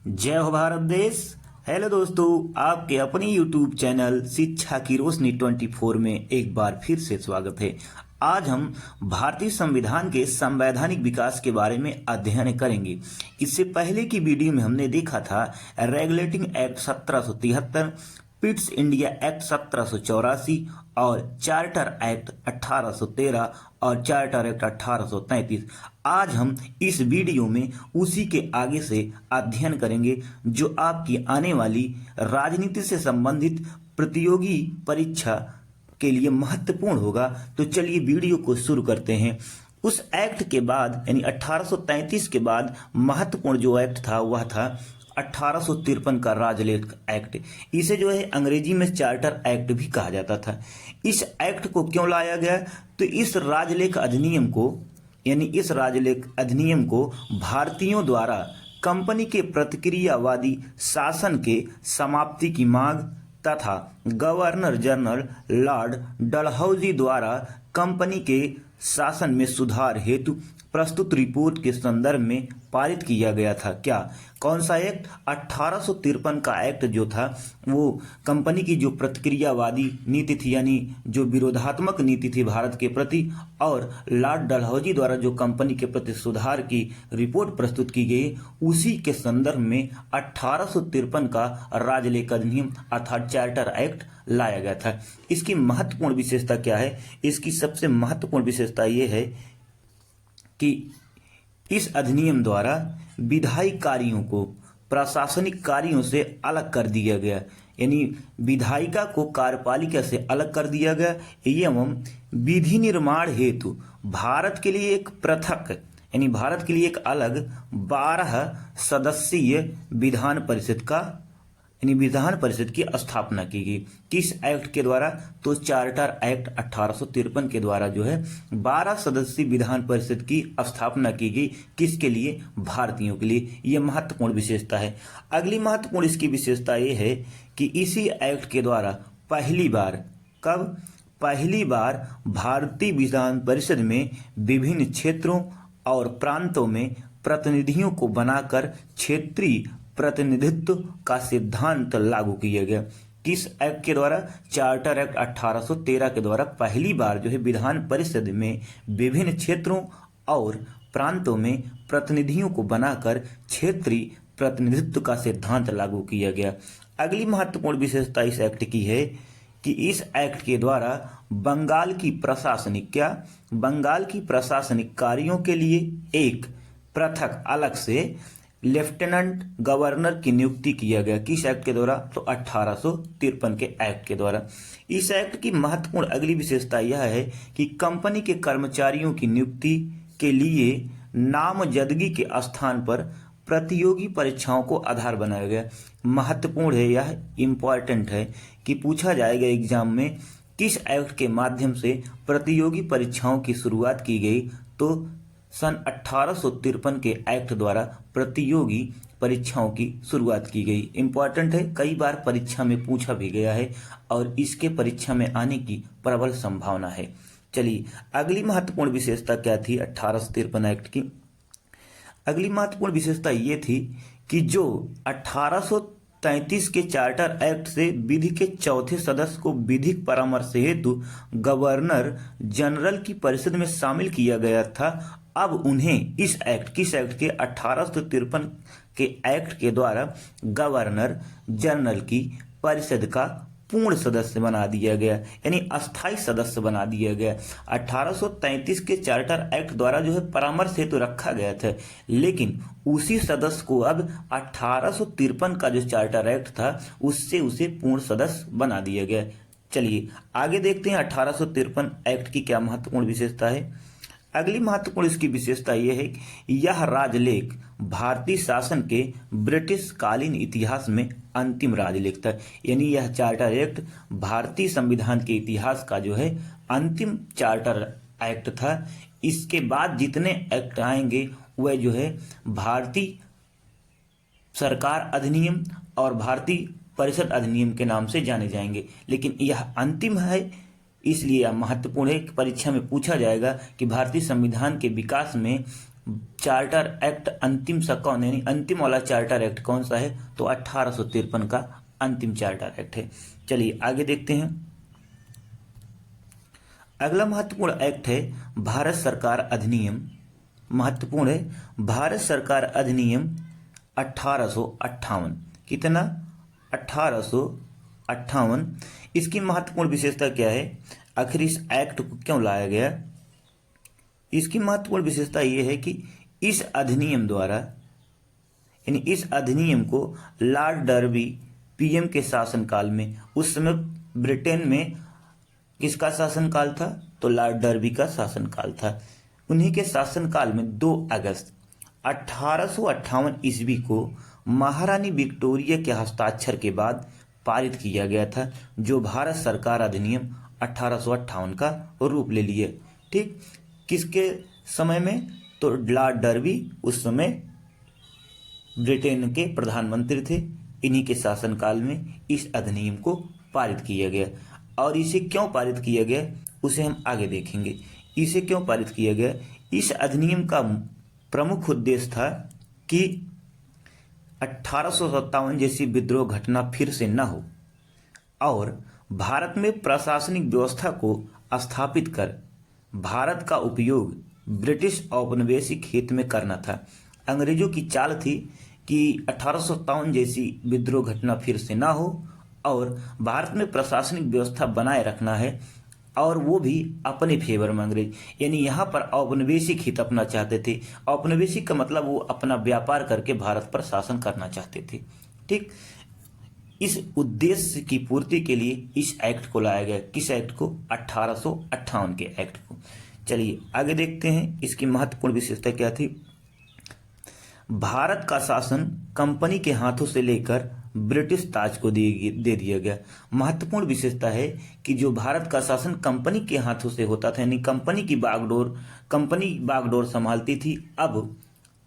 जय हो भारत देश। हेलो दोस्तों, आपके अपनी यूट्यूब चैनल शिक्षा की रोशनी 24 में एक बार फिर से स्वागत है। आज हम भारतीय संविधान के संवैधानिक विकास के बारे में अध्ययन करेंगे। इससे पहले की वीडियो में हमने देखा था regulating act 1773, Pitt's India act 1784 और चार्टर एक्ट 1813 और चार्टर एक्ट 1833। आज हम इस वीडियो में उसी के आगे से अध्ययन करेंगे जो आपकी आने वाली राजनीति से संबंधित प्रतियोगी परीक्षा के लिए महत्वपूर्ण होगा। तो चलिए वीडियो को शुरू करते हैं। उस एक्ट के बाद यानी 1833 के बाद महत्वपूर्ण जो एक्ट था वह था 1853 का राजलेख एक्ट। इसे जो है अंग्रेजी में चार्टर एक्ट भी कहा जाता था। इस एक्ट को क्यों लाया गया? तो इस राजलेख अधिनियम को भारतीयों द्वारा कंपनी के प्रतिक्रियावादी शासन के समाप्ति की मांग तथा गवर्नर जनरल लॉर्ड डलहौजी द्वारा कंपनी के शासन में सुधार हेतु प्रस्तुत रिपोर्ट के संदर्भ में पारित किया गया था। क्या कौन सा एक्ट? 1853 का एक्ट जो था वो कंपनी की जो प्रतिक्रियावादी नीति थी यानी जो विरोधात्मक नीति थी भारत के प्रति, और लॉर्ड डलहौजी द्वारा जो कंपनी के प्रति सुधार की रिपोर्ट प्रस्तुत की गई, उसी के संदर्भ में 1853 का राजलेख अधिनियम अर्थात चार्टर एक्ट लाया गया था। इसकी महत्वपूर्ण विशेषता क्या है? इसकी सबसे महत्वपूर्ण विशेषता ये है कि इस अधिनियम द्वारा विधायी कार्यों को प्रशासनिक कार्यों से अलग कर दिया गया, यानी विधायिका को कार्यपालिका से अलग कर दिया गया एवं विधि निर्माण हेतु भारत के लिए एक पृथक यानी भारत के लिए एक अलग 12 सदस्यीय विधान परिषद की स्थापना की गई। किस एक्ट के द्वारा? तो चार्टर एक्ट 1853 के द्वारा जो है 12 सदस्यीय विधान परिषद की स्थापना की गई। किसके लिए? भारतीयों के लिए। यह महत्वपूर्ण विशेषता है। अगली महत्वपूर्ण इसकी विशेषता यह है कि इसी एक्ट के द्वारा पहली बार भारतीय विधान परिषद में विभिन्न क्षेत्रों और प्रांतों में प्रतिनिधियों को बनाकर क्षेत्रीय प्रतिनिधित्व का सिद्धांत लागू किया गया। किस एक्ट के द्वारा? चार्टर एक्ट 1813 के द्वारा पहली बार जो है विधान परिषद में विभिन्न क्षेत्रों और प्रांतों में प्रतिनिधियों को बनाकर क्षेत्रीय प्रतिनिधित्व का सिद्धांत लागू किया गया। अगली महत्वपूर्ण विशेषता इस एक्ट की है कि इस एक्ट के द्वारा बंगाल की प्रशासनिक कार्यों के लिए एक पृथक अलग से लेफ्टिनेंट गवर्नर की नियुक्ति किया गया। किस एक्ट के द्वारा? तो 1853 के एक्ट के द्वारा। इस एक्ट की महत्वपूर्ण अगली विशेषता यह है कि कंपनी के कर्मचारियों की नियुक्ति के लिए नामजदगी के स्थान पर प्रतियोगी परीक्षाओं को आधार बनाया गया। महत्वपूर्ण है, यह इंपॉर्टेंट है कि पूछा जाएगा एग्जाम में किस एक्ट के माध्यम से प्रतियोगी परीक्षाओं की शुरुआत की गई। तो सन 1853 के एक्ट द्वारा प्रतियोगी परीक्षाओं की शुरुआत की गई। इंपॉर्टेंट है, कई बार परीक्षा में पूछा भी गया है और इसके परीक्षा में आने की प्रबल संभावना है। चलिए अगली महत्वपूर्ण विशेषता क्या थी 1853 एक्ट की? अगली महत्वपूर्ण विशेषता ये थी कि जो 1833 के चार्टर एक्ट से विधि के चौथे सदस्य को विधिक परामर्श हेतु गवर्नर जनरल की परिषद में शामिल किया गया था, अब उन्हें किस एक्ट के? 1853 के एक्ट के द्वारा गवर्नर जनरल की परिषद का पूर्ण सदस्य बना दिया गया, यानी अस्थायी सदस्य बना दिया गया। 1833 के चार्टर एक्ट द्वारा जो है परामर्श हेतु रखा गया था, लेकिन उसी सदस्य को अब 1853 का जो चार्टर एक्ट था उससे उसे पूर्ण सदस्य बना दिया गया। चलिए आगे देखते हैं 1853 एक्ट की क्या महत्वपूर्ण विशेषता है। अगली महत्वपूर्ण इसकी विशेषता यह है कि यह राजलेख भारतीय शासन के ब्रिटिश कालीन इतिहास में अंतिम राजलेख था, यानी यह चार्टर एक्ट भारतीय संविधान के इतिहास का जो है अंतिम चार्टर एक्ट था। इसके बाद जितने एक्ट आएंगे वह जो है भारतीय सरकार अधिनियम और भारतीय परिषद अधिनियम के नाम से जाने जाएंगे, लेकिन यह अंतिम है इसलिए यह महत्वपूर्ण है कि परीक्षा में पूछा जाएगा कि भारतीय संविधान के विकास में चार्टर एक्ट अंतिम सा कौन, यानी अंतिम वाला चार्टर एक्ट कौन सा है, तो 1853 का अंतिम चार्टर एक्ट है। चलिए आगे देखते हैं। अगला महत्वपूर्ण एक्ट है भारत सरकार अधिनियम। महत्वपूर्ण है भारत सरकार अधिनियम 1858। कितना? 1858। इसकी महत्वपूर्ण विशेषता क्या है, आखिर इस एक्ट को क्यों लाया गया? इसकी महत्वपूर्ण विशेषता यह है कि इस अधिनियम द्वारा, यानी इस अधिनियम को लॉर्ड डर्बी पीएम के शासनकाल में, उस समय ब्रिटेन में किसका शासनकाल था, तो लॉर्ड डर्बी का शासनकाल था। उन्हीं के शासनकाल में 2 अगस्त 1858 ईस्वी को महारानी विक्टोरिया के हस्ताक्षर के बाद पारित किया गया था, जो भारत सरकार अधिनियम 1858 का रूप ले लिए। ठीक, किसके समय में, तो लॉर्ड डर्बी उस समय ब्रिटेन के प्रधानमंत्री थे। इन्हीं के शासनकाल में इस अधिनियम को पारित किया गया। और इसे क्यों पारित किया गया उसे हम आगे देखेंगे। इसे क्यों पारित किया गया? इस अधिनियम का प्रमुख उद्देश्य था कि 1857 जैसी विद्रोह घटना फिर से न हो और भारत में प्रशासनिक व्यवस्था को स्थापित कर भारत का उपयोग ब्रिटिश औपनिवेशिक हित में करना था। अंग्रेजों की चाल थी कि 1857 जैसी विद्रोह घटना फिर से ना हो और भारत में प्रशासनिक व्यवस्था बनाए रखना है, और वो भी अपने फेवर में। अंग्रेज यानी यहाँ पर औपनिवेशिक हित अपना चाहते थे। औपनिवेशिक का मतलब वो अपना व्यापार करके भारत पर शासन करना चाहते थे। ठीक, इस उद्देश्य की पूर्ति के लिए इस एक्ट को लाया गया। किस एक्ट को? 1858 के एक्ट को। चलिए आगे देखते हैं इसकी महत्वपूर्ण विशेषता क्या थी। भारत का शासन कंपनी के हाथों से लेकर ब्रिटिश ताज को दे दिया गया। महत्वपूर्ण विशेषता है कि जो भारत का शासन कंपनी के हाथों से होता था, यानी कंपनी बागडोर संभालती थी, अब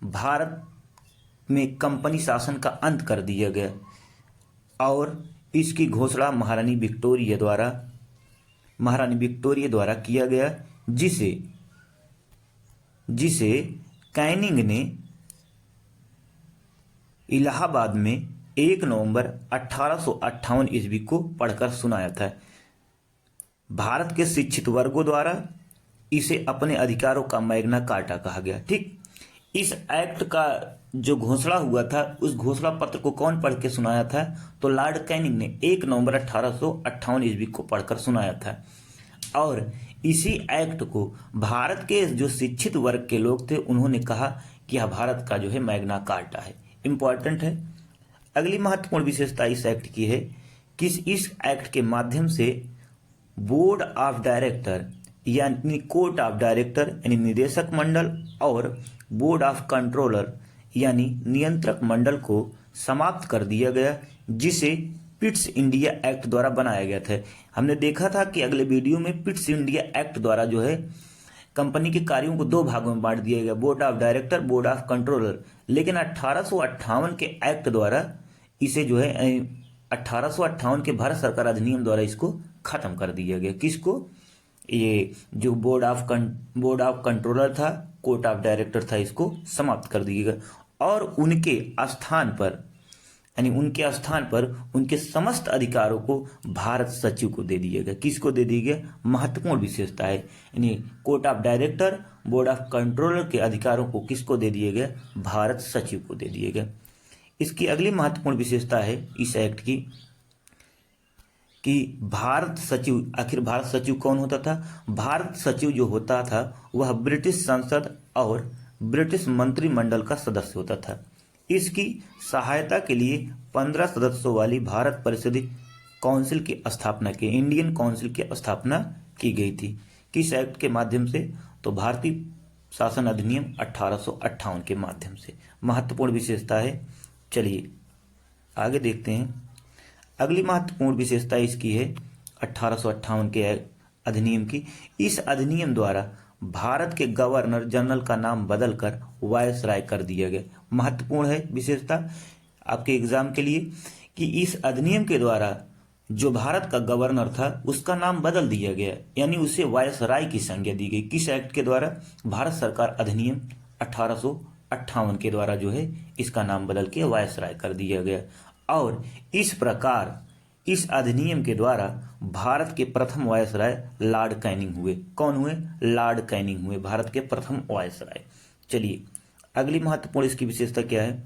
भारत में कंपनी शासन का अंत कर दिया गया और इसकी घोषणा महारानी विक्टोरिया द्वारा किया गया, जिसे कैनिंग ने इलाहाबाद में 1 नवंबर 1858 ईस्वी को पढ़कर सुनाया था। भारत के शिक्षित वर्गों द्वारा इसे अपने अधिकारों का मैग्ना कार्टा कहा गया। ठीक, इस एक्ट का जो घोषणा हुआ था, उस घोषणा पत्र को कौन पढ़ के सुनाया था, तो लॉर्ड कैनिंग ने 1 नवंबर 1858 ईस्वी को पढ़कर सुनाया था। और इसी एक्ट को भारत के जो शिक्षित वर्ग के लोग थे, उन्होंने कहा कि यह भारत का जो है मैग्ना कार्टा है, इंपॉर्टेंट है। अगली महत्वपूर्ण विशेषता इस एक्ट की है कि इस एक्ट के माध्यम से बोर्ड ऑफ डायरेक्टर यानी कोर्ट ऑफ डायरेक्टर यानी निदेशक मंडल और बोर्ड ऑफ कंट्रोलर यानी नियंत्रक मंडल को समाप्त कर दिया गया, जिसे पिट्स इंडिया एक्ट द्वारा बनाया गया था। हमने देखा था कि अगले वीडियो में पिट्स इंडिया एक्ट द्वारा जो है कंपनी के कार्यों को 2 भागों में बांट दिया गया, board of director, board of controller. लेकिन 1858 के एक्ट द्वारा इसे जो है 1858 के भारत सरकार अधिनियम द्वारा इसको खत्म कर दिया गया। किसको? ये जो बोर्ड ऑफ कंट्रोलर था, कोर्ट ऑफ डायरेक्टर था, इसको समाप्त कर दिया गया और उनके स्थान पर उनके समस्त अधिकारों को भारत सचिव को दे दिया गया। किसको दे दिया गया? महत्वपूर्ण विशेषता है, यानी court of director, board of controller के अधिकारों को किसको दे दिया गया? भारत सचिव को दे दिया गया। इसकी अगली महत्वपूर्ण विशेषता है इस एक्ट की कि भारत सचिव, आखिर भारत सचिव कौन होता था? भारत सचिव जो होता था वह ब्रिटिश संसद और ब्रिटिश मंत्रिमंडल का सदस्य होता था। इसकी सहायता के लिए 15 सदस्यों वाली भारत परिषद काउंसिल की स्थापना की, इंडियन काउंसिल की स्थापना की गई थी। किस एक्ट के माध्यम से? तो भारतीय शासन अधिनियम 1858 के माध्यम से। महत्वपूर्ण विशेषता है। चलिए आगे देखते हैं। अगली महत्वपूर्ण विशेषता इसकी है 1858 के अधिनियम की। इस अधिनियम द्वारा भारत के गवर्नर जनरल का नाम बदलकर वायसराय कर दिया गया। महत्वपूर्ण है विशेषता आपके एग्जाम के लिए कि इस अधिनियम के द्वारा जो भारत का गवर्नर था उसका नाम बदल दिया गया, यानी उसे वायसराय की संज्ञा दी गई। किस एक्ट के द्वारा? भारत सरकार अधिनियम 1858 के द्वारा जो है इसका नाम बदल के वायसराय कर दिया गया। और इस प्रकार इस अधिनियम के द्वारा भारत के प्रथम वायसराय लॉर्ड कैनिंग हुए। कौन हुए? लॉर्ड कैनिंग हुए भारत के प्रथम वायसराय। चलिए अगली महत्वपूर्ण इसकी विशेषता क्या है?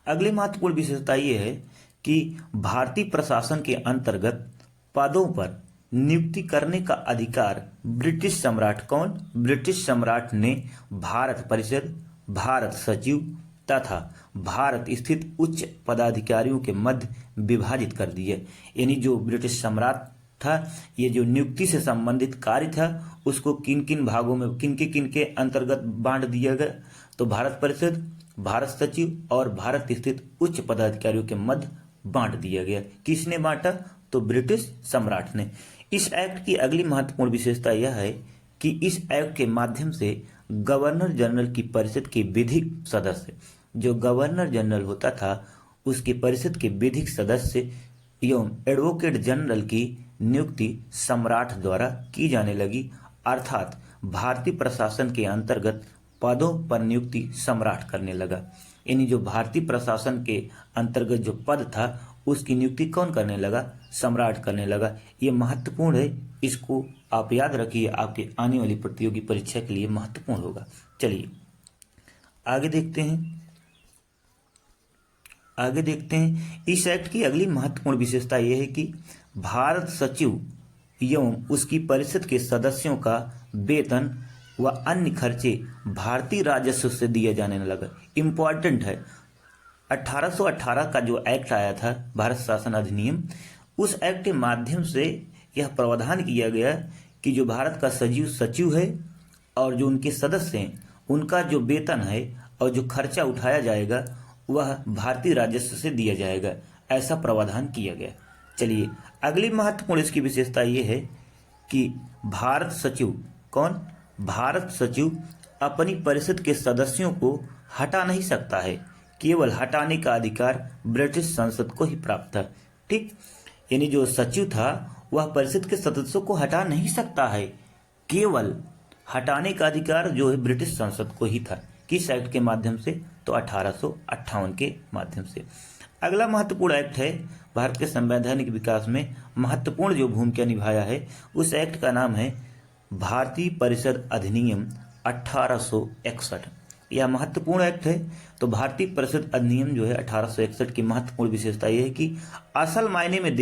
अगली महत्वपूर्ण विशेषता ये है कि भारतीय प्रशासन के अंतर्गत पदों पर नियुक्ति करने का अधिकार ब्रिटिश सम्राट, कौन? ब्रिटिश सम्राट ने भारत परिषद, भारत सचिव तथा भारत स्थित उच्च पदाधिकारियों के मध्य विभाजित कर दिया। यानी जो ब्रिटिश सम्राट था, ये जो नियुक्ति से संबंधित कार्य था उसको किन किन भागों में, किन के अंतर्गत बांट दिया गया? तो भारत परिषद, भारत सचिव और भारत स्थित उच्च पदाधिकारियों के मध्य बांट दिया गया। किसने बांटा? तो ब्रिटिश सम्राट ने। इस एक्ट की अगली महत्वपूर्ण विशेषता यह है कि इस एक्ट के माध्यम से गवर्नर जनरल की परिषद के विधिक सदस्य, जो गवर्नर जनरल होता था उसकी परिषद के विधिक सदस्य एवं एडवोकेट जनरल की नियुक्ति सम्राट द्वारा की जाने लगी। अर्थात भारतीय प्रशासन के अंतर्गत पदों पर नियुक्ति सम्राट करने लगा। यानी जो भारतीय प्रशासन के अंतर्गत जो पद था उसकी नियुक्ति कौन करने लगा? सम्राट करने लगा। ये महत्वपूर्ण है, इसको आप याद रखिए, आपके आने वाली प्रतियोगी परीक्षा के लिए महत्वपूर्ण होगा। चलिए आगे देखते हैं। इस एक्ट की अगली महत्वपूर्ण विशेषता यह है कि भारत सचिव एवं उसकी परिषद के सदस्यों का वेतन व अन्य खर्चे भारतीय राजस्व से दिया जाने लगा। इंपॉर्टेंट है, 1818 का जो एक्ट आया था भारत शासन अधिनियम, उस एक्ट के माध्यम से यह प्रावधान किया गया कि जो भारत का सचिव है और जो उनके सदस्य हैं उनका जो वेतन है और जो खर्चा उठाया जाएगा वह भारतीय राजस्व से दिया जाएगा। ऐसा प्रावधान किया गया। चलिए अगली महत्वपूर्ण इसकी विशेषता ये है कि भारत सचिव, कौन? भारत सचिव अपनी परिषद के सदस्यों को हटा नहीं सकता है, केवल हटाने का अधिकार ब्रिटिश संसद को ही प्राप्त था। ठीक, यानी जो सचिव था वह परिषद के सदस्यों को हटा नहीं सकता है, केवल हटाने का अधिकार जो है ब्रिटिश संसद को ही था। किस एक्ट के माध्यम से? तो 1858 के माध्यम से। अगला महत्वपूर्ण एक्ट है भारत के संवैधानिक विकास में महत्वपूर्ण जो भूमिका निभाया है, उस एक्ट का नाम है भारतीय परिषद अधिनियम 1861। यह महत्वपूर्ण एक्ट है। तो भारतीय परिषद अधिनियम जो है 1861 की महत्वपूर्ण विशेषता यह है कि असल मायने में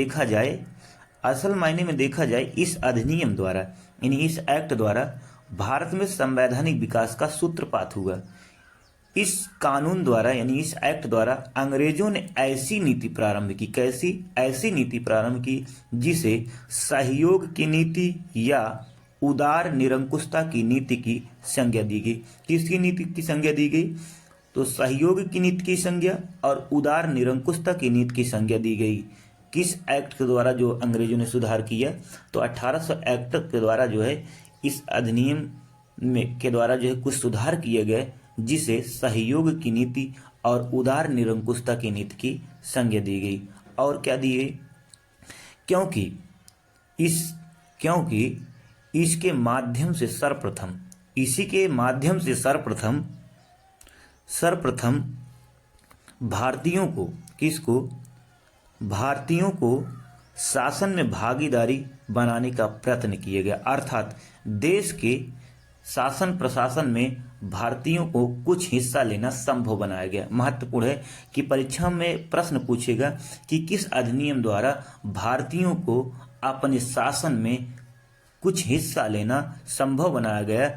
देखा जाए इस अधिनियम द्वारा, यानी इस एक्ट द्वारा भारत में संवैधानिक विकास का सूत्रपात हुआ। इस कानून द्वारा, यानी इस एक्ट द्वारा अंग्रेजों ने ऐसी नीति प्रारंभ की, ऐसी नीति प्रारंभ की जिसे सहयोग की नीति या उदार निरंकुशता की नीति की संज्ञा दी गई। किसकी नीति की संज्ञा दी गई? तो सहयोग की नीति की संज्ञा और उदार निरंकुशता की नीति की संज्ञा दी गई। किस एक्ट के द्वारा जो अंग्रेजों ने सुधार किया? तो 1800 एक्ट के द्वारा जो है इस अधिनियम में के द्वारा जो है कुछ सुधार किए गए जिसे सहयोग की नीति और उदार निरंकुशता की नीति की संज्ञा दी गई। और क्या दी गई? क्योंकि इसके माध्यम से सर्वप्रथम भारतीयों को शासन में भागीदारी बनाने का प्रयत्न किया गया। अर्थात देश के शासन प्रशासन में भारतीयों को कुछ हिस्सा लेना संभव बनाया गया। महत्वपूर्ण है कि परीक्षा में प्रश्न पूछेगा कि किस अधिनियम द्वारा भारतीयों को अपने शासन में कुछ हिस्सा लेना संभव बनाया गया।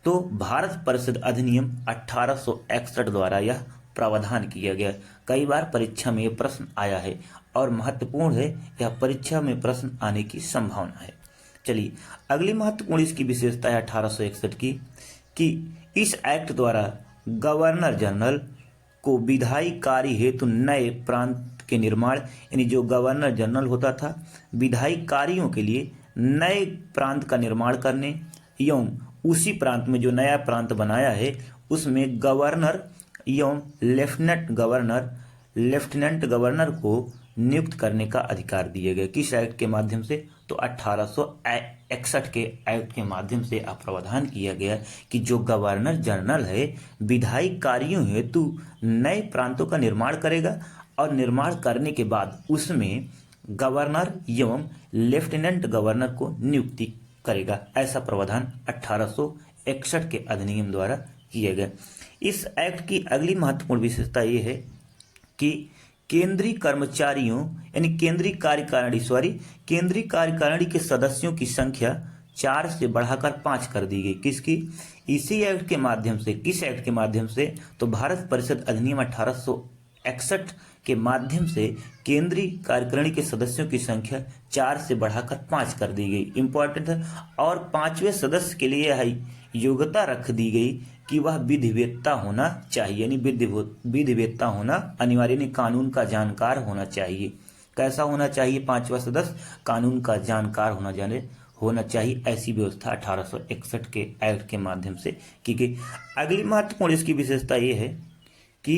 तो भारत परिषद अधिनियम 1861 द्वारा यह प्रावधान किया गया। कई बार परीक्षा में यह प्रश्न आया है और महत्वपूर्ण है, यह परीक्षा में प्रश्न आने की संभावना है। चलिए अगली महत्वपूर्ण इसकी विशेषता है 1861 की कि इस एक्ट द्वारा गवर्नर जनरल को विधायी कार्य हेतु नए प्रांत के निर्माण, यानी जो गवर्नर जनरल होता था विधायी कार्यों के लिए नए प्रांत का निर्माण करने एवं उसी प्रांत में जो नया प्रांत बनाया है उसमें गवर्नर एवं लेफ्टिनेंट गवर्नर को नियुक्त करने का अधिकार दिए गए। किस एक्ट के माध्यम से? तो 1861 के एक्ट के माध्यम से प्रावधान किया गया कि जो गवर्नर जनरल है विधायी कार्यों हेतु नए प्रांतों का निर्माण करेगा और निर्माण करने के बाद उसमें गवर्नर एवं लेफ्टिनेंट गवर्नर को नियुक्ति करेगा। ऐसा प्रावधान 1861 के अधिनियम द्वारा किया गया। इस एक्ट की अगली महत्वपूर्ण विशेषता ये है कि केंद्रीय कर्मचारियों यानी केंद्रीय कार्यकारिणी के सदस्यों की संख्या 4 से बढ़ाकर 5 कर दी गई। किसकी? इसी एक्ट के माध्यम से। किस एक्ट के माध्यम से? तो भारत परिषद अधिनियम 1861 के माध्यम से केंद्रीय कार्यकारिणी के सदस्यों की संख्या 4 से बढ़ाकर 5 कर दी गई। इंपॉर्टेंट है। और 5वें सदस्य के लिए योग्यता रख दी गई कि वह विधिवेत्ता होना चाहिए, यानी विधिवेत्ता होना अनिवार्य, यानी कानून का जानकार होना चाहिए। कैसा होना चाहिए? 5वां सदस्य कानून का जानकार होना चाहिए। ऐसी व्यवस्था 1861 के एक्ट के माध्यम से की गई। अगली महत्वपूर्ण इसकी विशेषता ये है कि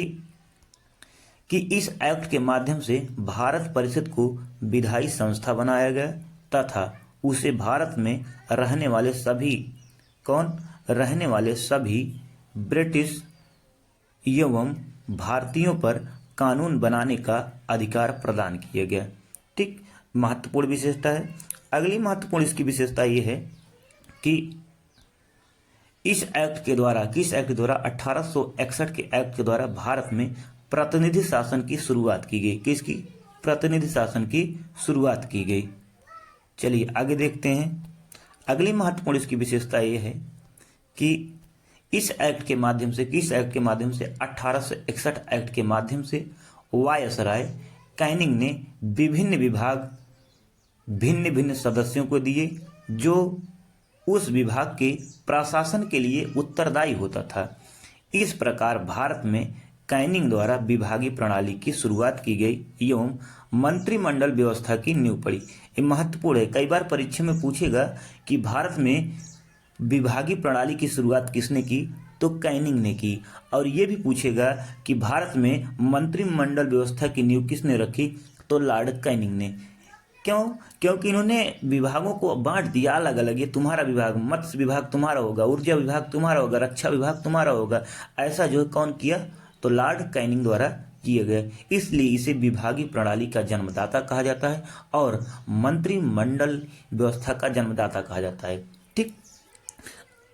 इस एक्ट के माध्यम से भारत परिषद को विधायी संस्था बनाया गया तथा उसे भारत में रहने वाले सभी ब्रिटिश एवं भारतीयों पर कानून बनाने का अधिकार प्रदान किया गया। ठीक, महत्वपूर्ण विशेषता है। अगली महत्वपूर्ण इसकी विशेषता ये है कि इस एक्ट के द्वारा 1861 के एक्ट के द्वारा भारत में प्रतिनिधि शासन की शुरुआत की गई। किसकी? प्रतिनिधि शासन की शुरुआत की गई। चलिए आगे देखते हैं। अगली महत्वपूर्ण इसकी विशेषता यह है कि इस एक्ट के माध्यम से 1861 एक्ट के माध्यम से वायसराय कैनिंग ने विभिन्न विभाग भिन्न सदस्यों को दिए जो उस विभाग के प्रशासन के लिए उत्तरदायी होता था। इस प्रकार भारत में कैनिंग द्वारा विभागीय प्रणाली की शुरुआत की गई एवं मंत्रिमंडल व्यवस्था की नींव पड़ी। ये महत्वपूर्ण है। कई बार परीक्षा में पूछेगा कि भारत में विभागीय प्रणाली की शुरुआत किसने की? तो कैनिंग ने की। और ये भी पूछेगा कि भारत में मंत्रिमंडल व्यवस्था की नींव किसने रखी? तो लॉर्ड कैनिंग ने। क्यों? क्योंकि इन्होंने विभागों को बांट दिया अलग अलग। ये तुम्हारा विभाग, मत्स्य विभाग तुम्हारा होगा, ऊर्जा विभाग तुम्हारा होगा, रक्षा विभाग तुम्हारा होगा। ऐसा जो कौन किया? तो लॉर्ड कैनिंग द्वारा किया गया। इसलिए इसे विभागीय प्रणाली का जन्मदाता कहा जाता है और मंत्रिमंडल व्यवस्था का जन्मदाता कहा जाता है। ठीक,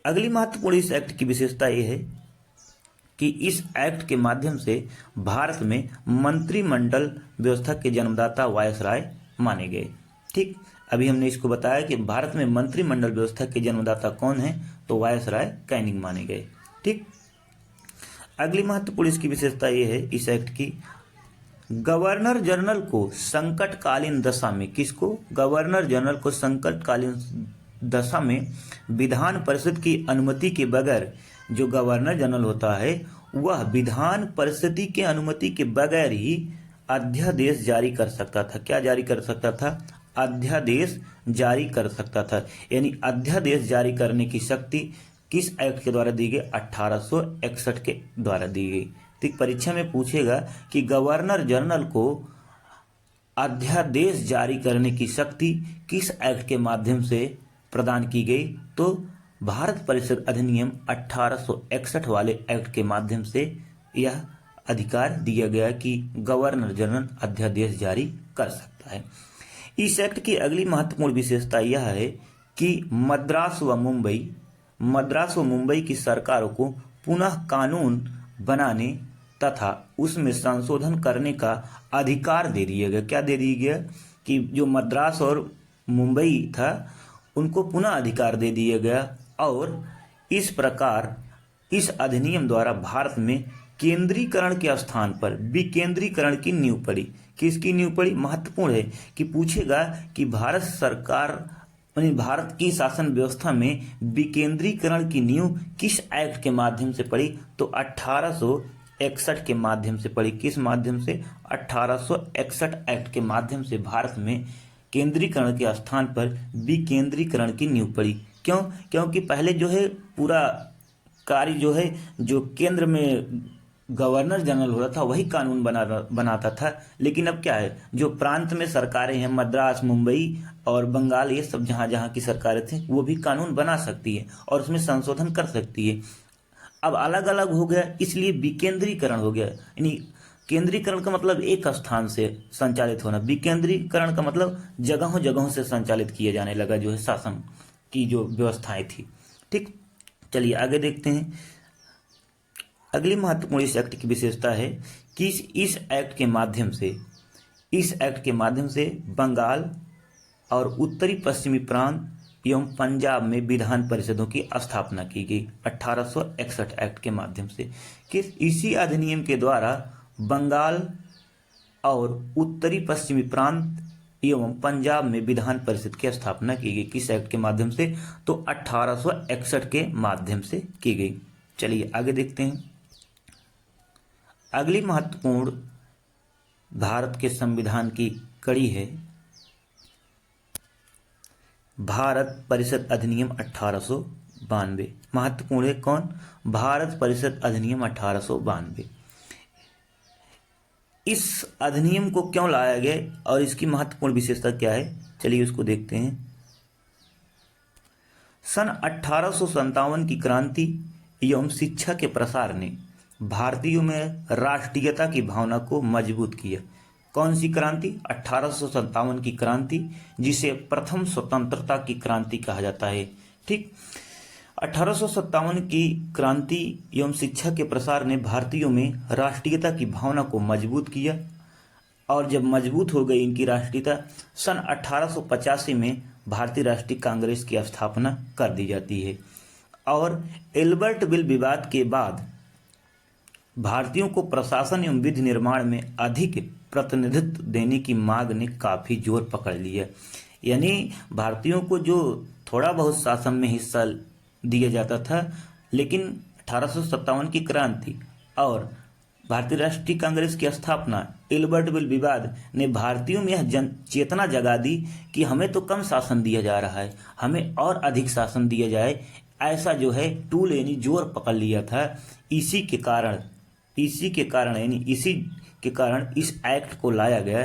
अगली महत्वपूर्ण इस एक्ट की विशेषता यह है कि इस एक्ट के माध्यम से भारत में मंत्रिमंडल व्यवस्था के जन्मदाता वायसराय माने गए। ठीक, अभी हमने इसको बताया कि भारत में मंत्रिमंडल व्यवस्था के जन्मदाता कौन है? तो वायसराय कैनिंग माने गए। ठीक, अगली महत्वपूर्ण इसकी विशेषता यह है इस एक्ट की, गवर्नर जनरल को संकटकालीन दशा में, किसको? गवर्नर जनरल को संकटकालीन दशा में विधान परिषद की अनुमति के बगैर, जो गवर्नर जनरल होता है वह विधान परिषद की अनुमति के बगैर ही अध्यादेश जारी कर सकता था। क्या जारी कर सकता था? अध्यादेश जारी कर सकता था। यानी अध्यादेश जारी करने की शक्ति किस एक्ट के द्वारा दी गई? 1861 के द्वारा दी गई। ठीक, परीक्षा में पूछेगा कि गवर्नर जनरल को अध्यादेश जारी करने की शक्ति किस एक्ट के माध्यम से प्रदान की गई? तो भारत परिषद अधिनियम 1861 वाले एक्ट के माध्यम से यह अधिकार दिया गया कि गवर्नर जनरल अध्यादेश जारी कर सकता है। इस एक्ट की अगली महत्वपूर्ण विशेषता यह है कि मद्रास व मुंबई की सरकारों को पुनः कानून बनाने तथा उसमें संशोधन करने का अधिकार दे दिया गया। क्या दे दिया गया? कि जो मद्रास और मुंबई था उनको पुनः अधिकार दे दिया गया और इस प्रकार इस अधिनियम द्वारा भारत में केंद्रीकरण के स्थान पर विकेंद्रीकरण की नींव पड़ी। किसकी नींव पड़ी? महत्वपूर्ण है कि पूछेगा कि भारत सरकार यानी भारत की शासन व्यवस्था में विकेंद्रीकरण की नींव किस एक्ट के माध्यम से पड़ी? तो 1861 के माध्यम से पड़ी। किस माध्यम से? 1861 एक्ट के माध्यम से भारत में केंद्रीकरण के स्थान पर विकेंद्रीकरण की नींव पड़ी। क्यों? क्योंकि पहले जो है पूरा कार्य जो है जो केंद्र में गवर्नर जनरल होता था वही कानून बनाता था। लेकिन अब क्या है, जो प्रांत में सरकारें हैं, मद्रास, मुंबई और बंगाल, ये सब जहां जहां की सरकारें थी वो भी कानून बना सकती है और उसमें संशोधन कर सकती है। अब अलग अलग हो गया, इसलिए विकेंद्रीकरण हो गया। यानी केंद्रीकरण का मतलब एक स्थान से संचालित होना, विकेंद्रीकरण का मतलब जगहों जगहों से संचालित किया जाने लगा जो है शासन की जो व्यवस्थाएं थी। ठीक, चलिए आगे देखते हैं। अगली महत्वपूर्ण इस एक्ट की विशेषता है कि इस एक्ट के माध्यम से बंगाल और उत्तरी पश्चिमी प्रांत एवं पंजाब में विधान परिषदों की स्थापना की गई 1861 एक्ट के माध्यम से। कि इसी अधिनियम के द्वारा बंगाल और उत्तरी पश्चिमी प्रांत एवं पंजाब में विधान परिषद की स्थापना की गई। किस एक्ट के माध्यम से? तो 1861 के माध्यम से की गई। चलिए आगे देखते हैं। अगली महत्वपूर्ण भारत के संविधान की कड़ी है भारत परिषद अधिनियम 1892। महत्वपूर्ण है कौन? भारत परिषद अधिनियम 1892। इस अधिनियम को क्यों लाया गया और इसकी महत्वपूर्ण विशेषता क्या है, चलिए उसको देखते हैं। सन 1857 की क्रांति एवं शिक्षा के प्रसार ने भारतीयों में राष्ट्रीयता की भावना को मजबूत किया। कौन सी क्रांति? 1857 की क्रांति, जिसे प्रथम स्वतंत्रता की क्रांति कहा जाता है। ठीक, 1857 की क्रांति एवं शिक्षा के प्रसार ने भारतीयों में राष्ट्रीयता की भावना को मजबूत किया और जब मजबूत हो गई इनकी राष्ट्रीयता, सन 1885 में भारतीय राष्ट्रीय कांग्रेस की स्थापना कर दी जाती है। और एल्बर्ट बिल विवाद के बाद भारतीयों को प्रशासन एवं विधि निर्माण में अधिक प्रतिनिधित्व देने की मांग ने काफी जोर पकड़ लिया। यानी भारतीयों को जो थोड़ा बहुत शासन में हिस्सा दिया जाता था, लेकिन 1857 की क्रांति और भारतीय राष्ट्रीय कांग्रेस की स्थापना, एल्बर्ट बिल विवाद ने भारतीयों में यह चेतना जगा दी कि हमें तो कम शासन दिया जा रहा है, हमें और अधिक शासन दिया जाए, ऐसा जो है टूल यानी जोर पकड़ लिया था। इसी के कारण इस एक्ट को लाया गया।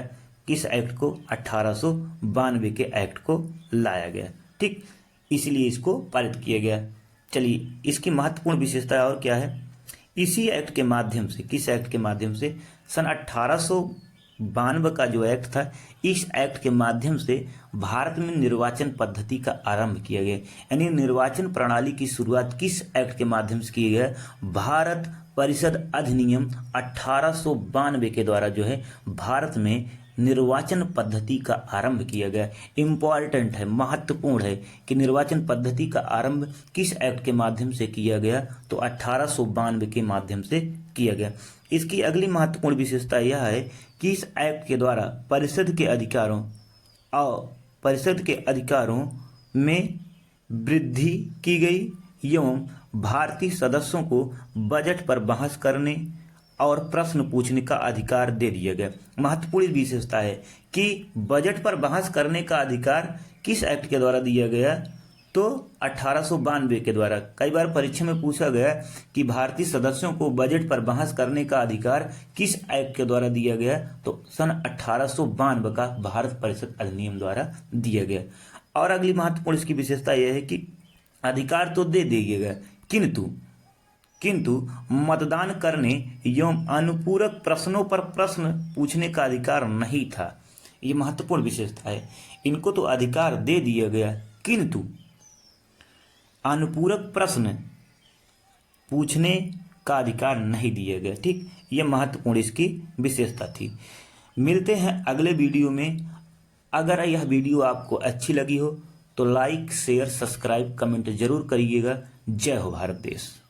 किस एक्ट को? 1892 के एक्ट को लाया गया। ठीक, इसलिए इसको पारित किया गया। चलिए इसकी महत्वपूर्ण विशेषता और क्या है? इसी एक्ट के माध्यम से, किस एक्ट के माध्यम से? सन 1892 का जो एक्ट था, इस एक्ट के माध्यम से भारत में निर्वाचन पद्धति का आरंभ किया गया। यानी निर्वाचन प्रणाली की शुरुआत किस एक्ट के माध्यम से की गई? भारत परिषद अधिनियम 1892 के द्वारा जो है भारत में निर्वाचन पद्धति का आरंभ किया गया। इम्पॉर्टेंट है, महत्वपूर्ण है कि निर्वाचन पद्धति का आरंभ किस एक्ट के माध्यम से किया गया? तो 1892 के माध्यम से किया गया। इसकी अगली महत्वपूर्ण विशेषता यह है कि इस एक्ट के द्वारा परिषद के अधिकारों में वृद्धि की गई एवं भारतीय सदस्यों को बजट पर बहस करने और प्रश्न पूछने का अधिकार दे दिया गया। महत्वपूर्ण विशेषता है कि बजट पर बहस करने का अधिकार किस एक्ट के द्वारा दिया गया? तो 1892 के द्वारा। कई बार परीक्षा में पूछा गया कि भारतीय सदस्यों को बजट पर बहस करने का अधिकार किस एक्ट के द्वारा दिया गया? तो सन 1892 का भारत परिषद अधिनियम द्वारा दिया गया। और अगली महत्वपूर्ण इसकी विशेषता यह है कि अधिकार तो दे दिया गया, किंतु मतदान करने एवं अनुपूरक प्रश्नों पर प्रश्न पूछने का अधिकार नहीं था। ये महत्वपूर्ण विशेषता है। इनको तो अधिकार दे दिया गया, किंतु अनुपूरक प्रश्न पूछने का अधिकार नहीं दिया गया। ठीक, ये महत्वपूर्ण इसकी विशेषता थी। मिलते हैं अगले वीडियो में। अगर यह वीडियो आपको अच्छी लगी हो तो लाइक, शेयर, सब्सक्राइब, कमेंट जरूर करिएगा। जय हो भारत देश।